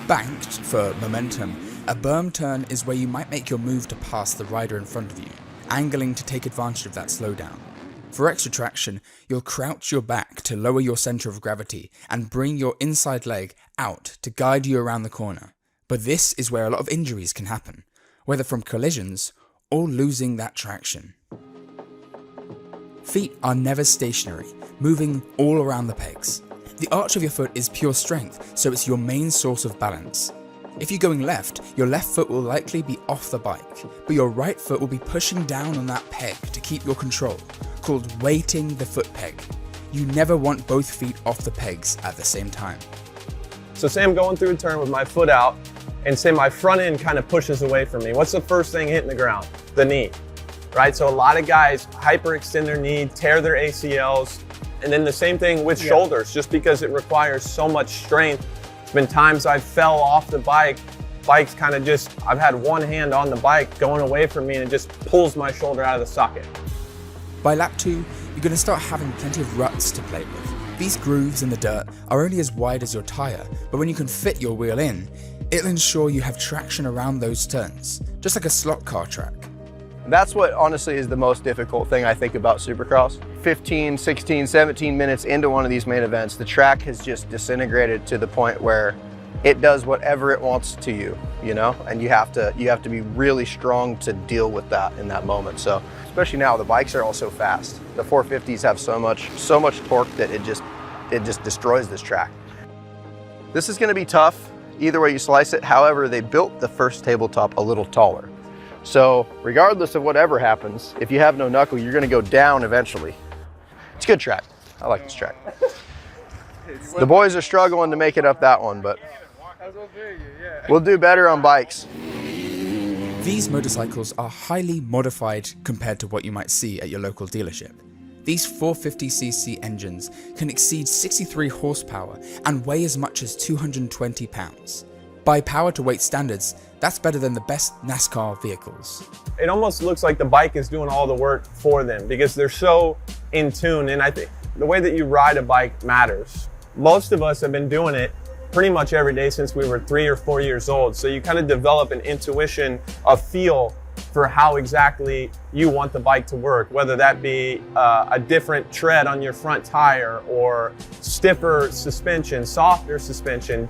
Banked for momentum, a berm turn is where you might make your move to pass the rider in front of you, angling to take advantage of that slowdown. For extra traction, you'll crouch your back to lower your center of gravity and bring your inside leg out to guide you around the corner. But this is where a lot of injuries can happen, whether from collisions or losing that traction. Feet are never stationary, moving all around the pegs. The arch of your foot is pure strength, so it's your main source of balance. If you're going left, your left foot will likely be off the bike, but your right foot will be pushing down on that peg to keep your control, called weighting the foot peg. You never want both feet off the pegs at the same time. So say I'm going through a turn with my foot out, and say my front end kind of pushes away from me. What's the first thing hitting the ground? The knee, right? So a lot of guys hyperextend their knee, tear their ACLs, and then the same thing with shoulders, just because it requires so much strength. There's been times I fell off the bike, bike's kind of just, I've had one hand on the bike going away from me and it just pulls my shoulder out of the socket. By lap 2, you're going to start having plenty of ruts to play with. These grooves in the dirt are only as wide as your tyre, but when you can fit your wheel in, it'll ensure you have traction around those turns, just like a slot car track. That's what honestly is the most difficult thing I think about Supercross. 15, 16, 17 minutes into one of these main events, the track has just disintegrated to the point where it does whatever it wants to you, you know? And you have to be really strong to deal with that in that moment. So, especially now, the bikes are all so fast. The 450s have so much torque that it just destroys this track. This is gonna be tough, either way you slice it. However, they built the first tabletop a little taller. So regardless of whatever happens, if you have no knuckle, you're gonna go down eventually. It's a good track. I like this track. The boys are struggling to make it up that one, but we'll do better on bikes. These motorcycles are highly modified compared to what you might see at your local dealership. These 450cc engines can exceed 63 horsepower and weigh as much as 220 pounds. By power to weight standards, that's better than the best NASCAR vehicles. It almost looks like the bike is doing all the work for them because they're so in tune, and I think the way that you ride a bike matters. Most of us have been doing it pretty much every day since we were 3 or 4 years old, so you kind of develop an intuition, a feel for how exactly you want the bike to work, whether that be a different tread on your front tire or stiffer suspension, softer suspension,